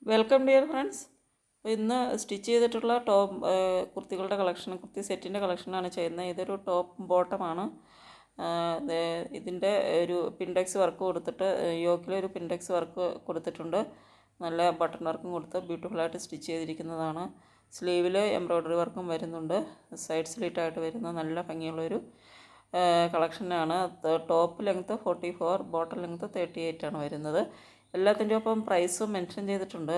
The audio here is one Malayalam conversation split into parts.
Welcome dear friends. ഇന്ന് സ്റ്റിച്ച് ചെയ്തിട്ടുള്ള കുർത്തികളുടെ കളക്ഷൻ, കുർത്തി സെറ്റിൻ്റെ കളക്ഷനാണ് ചെയ്യുന്നത്. ഇതൊരു ടോപ്പ് ബോട്ടമാണ്. ഇതിൻ്റെ ഒരു പിൻഡെക്സ് വർക്ക് കൊടുത്തിട്ട് യോക്കിലൊരു പിൻഡെക്സ് വർക്ക് കൊടുത്തിട്ടുണ്ട്. നല്ല ബട്ടൺ വർക്കും കൊടുത്ത് ബ്യൂട്ടിഫുള്ളായിട്ട് സ്റ്റിച്ച് ചെയ്തിരിക്കുന്നതാണ്. സ്ലീവിൽ എംബ്രോയ്ഡറി വർക്കും വരുന്നുണ്ട്. സൈഡ് സ്ലിറ്റായിട്ട് വരുന്ന നല്ല ഭംഗിയുള്ളൊരു കളക്ഷനാണ്. ടോപ്പ് ലെങ്ത്ത് 44, ബോട്ടം ലെങ്ത്ത് 38 ആണ് വരുന്നത്. എല്ലാത്തിൻ്റെ ഒപ്പം പ്രൈസും മെൻഷൻ ചെയ്തിട്ടുണ്ട്.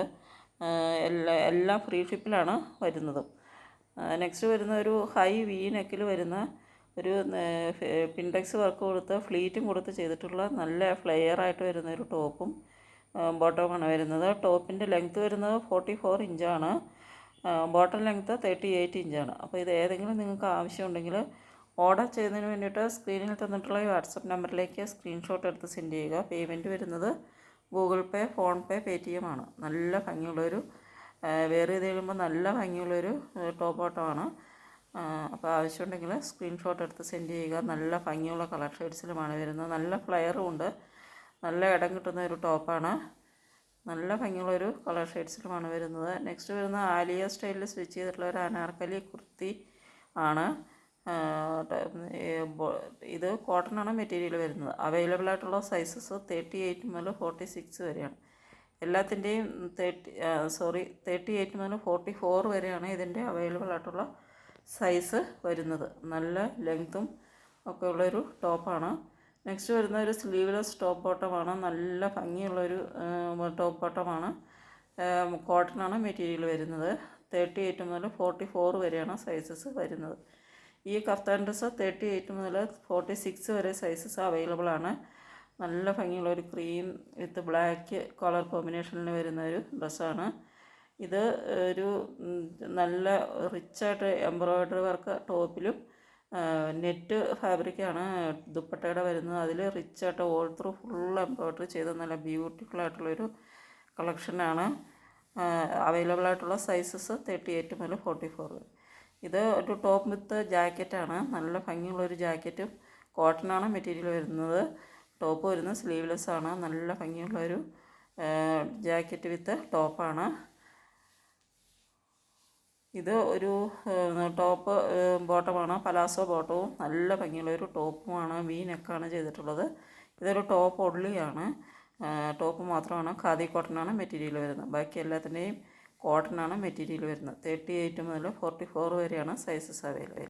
എല്ലാം ഫ്രീ ഷിപ്പിലാണ് വരുന്നത്. നെക്സ്റ്റ് വരുന്ന ഒരു ഹൈ വി നെക്കിൽ വരുന്ന ഒരു പിൻഡെക്സ് വർക്ക് കൊടുത്ത് ഫ്ലീറ്റും കൊടുത്ത് ചെയ്തിട്ടുള്ള നല്ല ഫ്ലെയറായിട്ട് വരുന്ന ഒരു ടോപ്പും ബോട്ടവുമാണ് വരുന്നത്. ടോപ്പിൻ്റെ ലെങ്ത്ത് വരുന്നത് 44 ഇഞ്ചാണ്. ബോട്ടം ലെങ്ത്ത് 38 ഇഞ്ചാണ്. അപ്പോൾ ഇത് ഏതെങ്കിലും നിങ്ങൾക്ക് ആവശ്യമുണ്ടെങ്കിൽ ഓർഡർ ചെയ്യുന്നതിന് വേണ്ടിയിട്ട് സ്ക്രീനിൽ തന്നിട്ടുള്ള ഈ വാട്സപ്പ് നമ്പറിലേക്ക് സ്ക്രീൻഷോട്ട് എടുത്ത് സെൻഡ് ചെയ്യുക. പേയ്മെൻറ്റ് വരുന്നത് ഗൂഗിൾ പേ, ഫോൺ പേ, പേടിഎം ആണ്. നല്ല ഭംഗിയുള്ളൊരു വെയർ ചെയ്ത് കഴിയുമ്പോൾ നല്ല ഭംഗിയുള്ളൊരു ടോപ്പ് ബോട്ടമാണ്. അപ്പോൾ ആവശ്യമുണ്ടെങ്കിൽ സ്ക്രീൻഷോട്ട് എടുത്ത് സെൻഡ് ചെയ്യുക. നല്ല ഭംഗിയുള്ള കളർ ഷെയ്ഡ്സിലുമാണ് വരുന്നത്. നല്ല ഫ്ലെയറും ഉണ്ട്. നല്ല ഇടം കിട്ടുന്ന ഒരു ടോപ്പാണ്. നല്ല ഭംഗിയുള്ളൊരു കളർ ഷെയ്ഡ്സിലുമാണ് വരുന്നത്. നെക്സ്റ്റ് വരുന്ന ആലിയ സ്റ്റൈലിൽ സ്റ്റിച്ച് ചെയ്തിട്ടുള്ള ഒരു അനാർക്കലി കുർത്തി ആണ്. ഇത് കോട്ടണാണ് മെറ്റീരിയൽ വരുന്നത്. അവൈലബിൾ ആയിട്ടുള്ള സൈസസ് 38 മുതൽ 46 വരെയാണ്. എല്ലാത്തിൻ്റെയും 38 മുതൽ 44 വരെയാണ് ഇതിൻ്റെ അവൈലബിൾ ആയിട്ടുള്ള സൈസ് വരുന്നത്. നല്ല ലെങ്ത്തും ഒക്കെ ഉള്ളൊരു ടോപ്പാണ്. നെക്സ്റ്റ് വരുന്ന ഒരു സ്ലീവ്ലെസ് ടോപ്പ് ബോട്ടമാണ്. നല്ല ഭംഗിയുള്ളൊരു ടോപ്പ് ബോട്ടമാണ്. കോട്ടണാണ് മെറ്റീരിയൽ വരുന്നത്. 38 മുതൽ 44 വരെയാണ് സൈസസ് വരുന്നത്. ഈ കഫ്താൻ ഡ്രസ്സ് 38 മുതൽ 46 വരെ സൈസസ് അവൈലബിൾ ആണ്. നല്ല ഭംഗിയുള്ള ഒരു ക്രീം വിത്ത് ബ്ലാക്ക് കളർ കോമ്പിനേഷനിൽ വരുന്ന ഒരു ഡ്രസ്സാണ്. ഇത് ഒരു നല്ല റിച്ചായിട്ട് എംബ്രോയ്ഡറി വർക്ക് ടോപ്പിലും നെറ്റ് ഫാബ്രിക്കാണ് ദുപ്പട്ടയുടെ വരുന്നത്. അതിൽ റിച്ചായിട്ട് ഓൾ ത്രൂ ഫുൾ എംബ്രോയ്ഡറി ചെയ്ത നല്ല ബ്യൂട്ടിഫുള്ളായിട്ടുള്ളൊരു കളക്ഷനാണ്. അവൈലബിൾ ആയിട്ടുള്ള സൈസസ് 38 മുതൽ 44 വരെ. ഇത് ഒരു ടോപ്പ് വിത്ത് ജാക്കറ്റാണ്. നല്ല ഭംഗിയുള്ളൊരു ജാക്കറ്റും കോട്ടണാണ് മെറ്റീരിയൽ വരുന്നത്. ടോപ്പ് വരുന്നത് സ്ലീവ്ലെസ് ആണ്. നല്ല ഭംഗിയുള്ളൊരു ജാക്കറ്റ് വിത്ത് ടോപ്പാണ്. ഇത് ഒരു ടോപ്പ് ബോട്ടമാണ്. പലാസോ ബോട്ടവും നല്ല ഭംഗിയുള്ളൊരു ടോപ്പുമാണ്. വി നെക്കാണ് ചെയ്തിട്ടുള്ളത്. ഇതൊരു ടോപ്പ് ഒള്ളിയാണ്. ടോപ്പ് മാത്രമാണ്. ഖാദി കോട്ടനാണ് മെറ്റീരിയൽ വരുന്നത്. ബാക്കി എല്ലാത്തിൻ്റെയും കോട്ടനാണ് മെറ്റീരിയൽ വരുന്നത്. 38 മുതൽ 44 വരെയാണ് സൈസസ് അവൈലബിൾ.